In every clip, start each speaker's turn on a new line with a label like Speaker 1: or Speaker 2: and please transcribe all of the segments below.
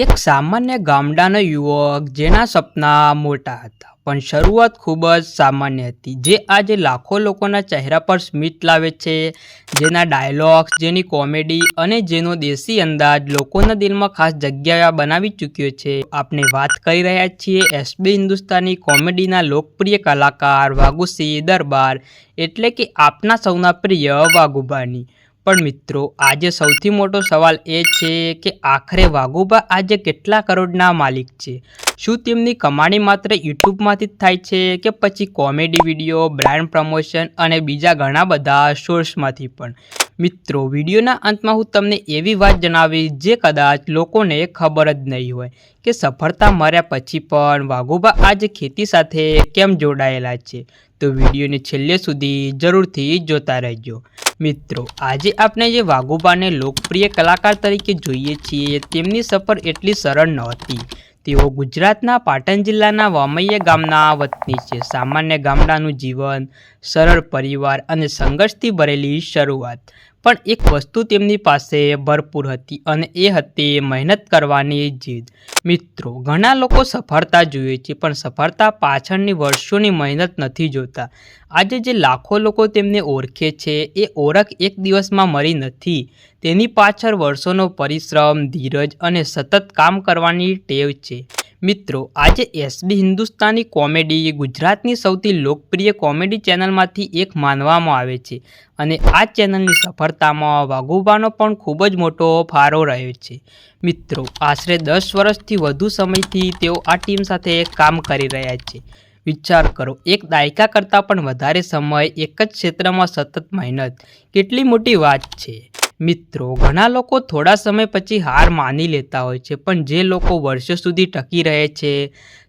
Speaker 1: એક સામાન્ય ગામડાનો યુવક જેના સપના મોટા હતા, પણ શરૂઆત ખૂબ જ સામાન્ય હતી, જે આજે લાખો લોકોના ચહેરા પર સ્મિત લાવે છે, જેના ડાયલોગ્સ, જેની કોમેડી અને જેનો દેશી અંદાજ લોકોના દિલમાં ખાસ જગ્યા બનાવી ચૂક્યો છે. આપણે વાત કરી રહ્યા છીએ એસબી હિન્દુસ્તાની કોમેડીના લોકપ્રિય કલાકાર વાઘુસિંહ દરબાર, એટલે કે આપના સૌના પ્રિય વાઘુબાની. પણ મિત્રો, આજે સૌથી મોટો સવાલ એ છે કે આખરે વાઘુબા આજે કેટલા કરોડના માલિક છે? શું તેમની કમાણી માત્ર યુટ્યુબમાંથી જ થાય છે કે પછી કોમેડી વિડીયો, બ્રાન્ડ પ્રમોશન અને બીજા ઘણા બધા સોર્સમાંથી પણ? મિત્રો, વિડીયોના અંતમાં હું તમને એવી વાત જણાવીશ જે કદાચ લોકોને ખબર જ નહીં હોય કે સફળતા મળ્યા પછી પણ વાઘુબા આજે ખેતી સાથે કેમ જોડાયેલા છે. તો વિડીયોને છેલ્લે સુધી જરૂરથી જોતા રહેજો. મિત્રો, આજે આપણે જે વાઘુબાને લોકપ્રિય કલાકાર તરીકે જોઈએ છીએ, તેમની સફર એટલી સરળ નહોતી. તેઓ ગુજરાતના પાટણ જિલ્લાના વામૈયા ગામના વતની છે. સામાન્ય ગામડાનું જીવન, સરળ પરિવાર અને સંઘર્ષથી ભરેલી શરૂઆત. પણ એક વસ્તુ તેમની પાસે ભરપૂર હતી અને એ હતી મહેનત કરવાની જીદ. મિત્રો, ઘણા લોકો સફળતા જુએ છે પણ સફળતા પાછળની વર્ષોની મહેનત નથી જોતા. આજે જે લાખો લોકો તેમને ઓળખે છે એ ઓળખ એક દિવસમાં મળી નથી. તેની પાછળ વર્ષોનો પરિશ્રમ, ધીરજ અને સતત કામ કરવાની ટેવ છે. મિત્રો, આજે એસબી હિન્દુસ્તાની કોમેડી ગુજરાતની સૌથી લોકપ્રિય કોમેડી ચેનલમાંથી એક માનવામાં આવે છે અને આ ચેનલની સફળતામાં વાઘુબાનો પણ ખૂબ જ મોટો ફાળો રહ્યો છે. મિત્રો, આશરે 10 વર્ષથી વધુ સમયથી તેઓ આ ટીમ સાથે કામ કરી રહ્યા છે. વિચાર કરો, એક દાયકા કરતાં પણ વધારે સમય એક જ ક્ષેત્રમાં સતત મહેનત, કેટલી મોટી વાત છે. મિત્રો, ઘણા લોકો થોડા સમય પછી હાર માની લેતા હોય છે, પણ જે લોકો વર્ષો સુધી ટકી રહે છે,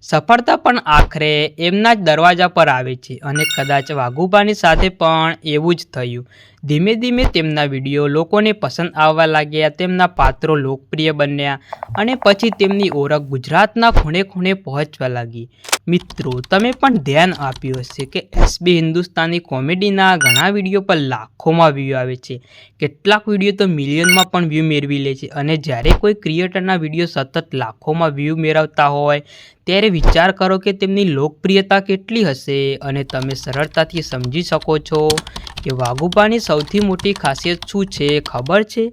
Speaker 1: સફળતા પણ આખરે એમના જ દરવાજા પર આવે છે. અને કદાચ વાઘુબાની સાથે પણ એવું જ થયું. ધીમે ધીમે તેમના વિડીયો લોકોને પસંદ આવવા લાગ્યા, તેમના પાત્રો લોકપ્રિય બન્યા અને પછી તેમની ઓળખ ગુજરાતના ખૂણે ખૂણે પહોંચવા લાગી. મિત્રો, તમે પણ ધ્યાન આપ્યું હશે કે એસબી હિન્દુસ્તાની કોમેડીના ઘણા વિડીયો પર લાખોમાં વ્યૂ આવે છે. કેટલાક વિડીયો તો મિલિયનમાં પણ વ્યૂ મેળવી લે છે. અને જ્યારે કોઈ ક્રિએટરના વિડીયો સતત લાખોમાં વ્યૂ મેળવતા હોય ત્યારે વિચાર કરો કે તેમની લોકપ્રિયતા કેટલી હશે. અને તમે સરળતાથી સમજી શકો છો કે વાઘુબાની સૌથી મોટી ખાસિયત શું છે, ખબર છે?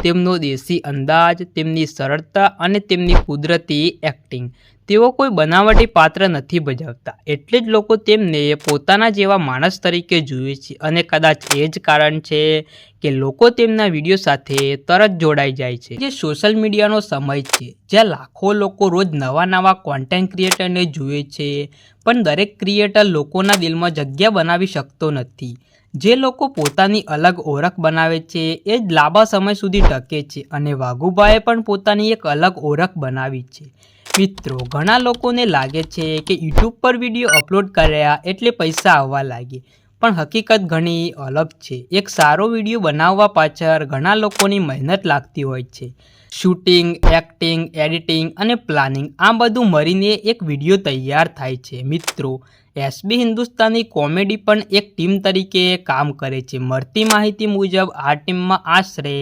Speaker 1: તેમનો દેશી અંદાજ, તેમની સરળતા અને તેમની કુદરતી એક્ટિંગ. તેઓ કોઈ બનાવટી પાત્ર નથી ભજવતા, એટલે જ લોકો તેમને પોતાના જેવા માણસ તરીકે જુએ છે. અને કદાચ એ જ કારણ છે કે લોકો તેમના વિડીયો સાથે તરત જોડાઈ જાય છે. જે સોશિયલ મીડિયાનો સમય છે, જ્યાં લાખો લોકો રોજ નવા કોન્ટેન્ટ ક્રિએટરને જુએ છે, પણ દરેક ક્રિએટર લોકોના દિલમાં જગ્યા બનાવી શકતો નથી. જે લોકો પોતાની અલગ ઓળખ બનાવે છે એ જ લાંબા સમય સુધી ટકે છે અને વાઘુબાએ પણ પોતાની એક અલગ ઓળખ બનાવી છે. મિત્રો, ઘણા લોકોને લાગે છે કે યુટ્યુબ પર વિડીયો અપલોડ કર્યા એટલે પૈસા આવવા લાગે, પણ હકીકત ઘણી અલગ છે. એક સારો વિડીયો બનાવવા પાછળ ઘણા લોકોની મહેનત લાગતી હોય છે. શૂટિંગ, એક્ટિંગ, એડિટિંગ અને પ્લાનિંગ, આ બધું મળીને એક વિડીયો તૈયાર થાય છે. મિત્રો, એસબી હિન્દુસ્તાની કોમેડી પણ એક ટીમ તરીકે કામ કરે છે. મળતી માહિતી મુજબ આ ટીમમાં આશરે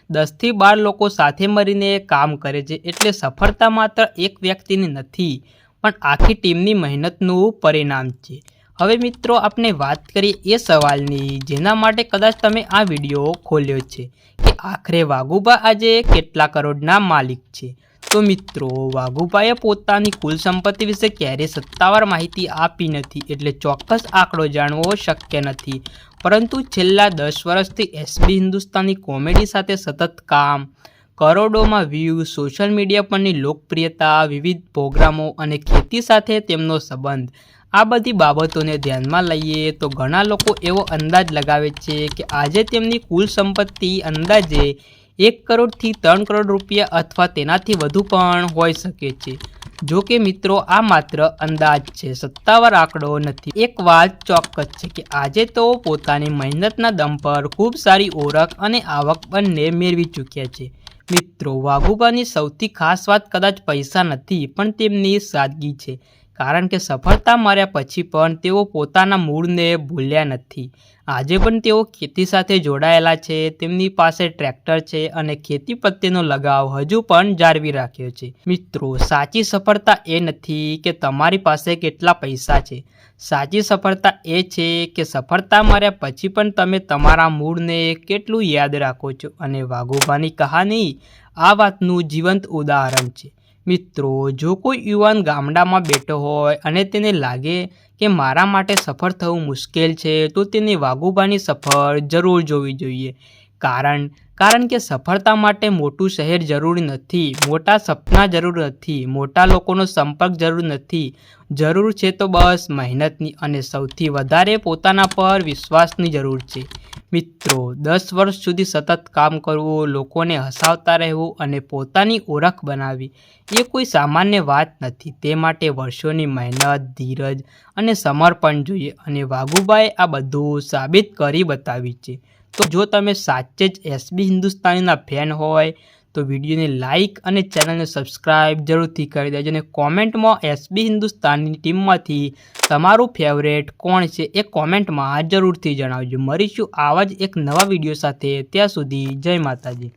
Speaker 1: 10થી 12 લોકો સાથે મળીને કામ કરે છે. એટલે સફળતા માત્ર એક વ્યક્તિની નથી, પણ આખી ટીમની મહેનતનું પરિણામ છે. હવે મિત્રો, આપણે વાત કરીએ એ સવાલની જેના માટે કદાચ તમે આ વિડીયો ખોલ્યો છે કે આખરે વાઘુબા આજે કેટલા કરોડના માલિક છે. તો મિત્રો, વાઘુબાએ પોતાની કુલ સંપત્તિ વિશે ક્યારેય સત્તાવાર માહિતી આપી નથી, એટલે ચોક્કસ આંકડો જાણવો શક્ય નથી. પરંતુ છેલ્લા 10 વર્ષથી એસબી હિન્દુસ્તાની કોમેડી સાથે સતત કામ, કરોડોમાં વ્યૂ, સોશિયલ મીડિયા પરની લોકપ્રિયતા, વિવિધ પ્રોગ્રામો અને ખેતી સાથે તેમનો સંબંધ, આ બધી બાબતોને ધ્યાનમાં લઈએ તો ઘણા લોકો એવો અંદાજ લગાવે છે કે આજે તેમની કુલ સંપત્તિ અંદાજે 1 કરોડથી 3 કરોડ રૂપિયા અથવા તેનાથી વધુ પણ હોઈ શકે છે. જો કે મિત્રો, આ માત્ર અંદાજ છે, સત્તાવાર આંકડો નથી. એક વાત ચોક્કસ છે કે આજે તેઓ પોતાની મહેનતના દમ પર ખૂબ સારી ઓળખ અને આવક બંને મેળવી ચૂક્યા છે. મિત્રો, વાઘુબાની સૌથી ખાસ વાત કદાચ પૈસા નથી, પણ તેમની સાદગી છે. કારણ કે સફળતા મળ્યા પછી પણ તેઓ પોતાના મૂળને ભૂલ્યા નથી. આજે પણ તેઓ ખેતી સાથે જોડાયેલા છે, તેમની પાસે ટ્રેક્ટર છે અને ખેતી પ્રત્યેનો લગાવ હજુ પણ જાળવી રાખ્યો છે. મિત્રો, સાચી સફળતા એ નથી કે તમારી પાસે કેટલા પૈસા છે. સાચી સફળતા એ છે કે સફળતા મળ્યા પછી પણ તમે તમારા મૂળને કેટલું યાદ રાખો છો. અને વાઘોબાની કહાની આ વાતનું જીવંત ઉદાહરણ છે. મિત્રો, જો કોઈ યુવાન ગામડામાં બેઠો હોય અને તેને લાગે કે મારા માટે સફળ થવું મુશ્કેલ છે, તો તેને વાઘોબાની સફર જરૂર જોવી જોઈએ. કારણ કે સફળતા માટે મોટું શહેર જરૂરી નથી, મોટા સપના જરૂર નથી, મોટા લોકોનો સંપર્ક જરૂર નથી. જરૂર છે તો બસ મહેનતની અને સૌથી વધારે પોતાના પર વિશ્વાસની જરૂર છે. મિત્રો, 10 વર્ષ સુધી સતત કામ કરવું, લોકોને હસાવતા રહેવું અને પોતાની ઓળખ બનાવવી એ કોઈ સામાન્ય વાત નથી. તે માટે વર્ષોની મહેનત, ધીરજ અને સમર્પણ જોઈએ અને વાઘુબાએ આ બધું સાબિત કરી બતાવ્યું છે. તો જો તમે સાચે જ એસબી હિન્દુસ્તાનીના ફેન હોય તો વિડીયોને લાઇક અને ચેનલને સબસ્ક્રાઈબ જરૂરથી કરી દેજો અને કોમેન્ટમાં એસબી હિન્દુસ્તાનની ટીમમાંથી તમારું ફેવરેટ કોણ છે એ કોમેન્ટમાં જરૂરથી જણાવજો. મળીશું આવા જ એક નવા વિડીયો સાથે. ત્યાં સુધી જય માતાજી.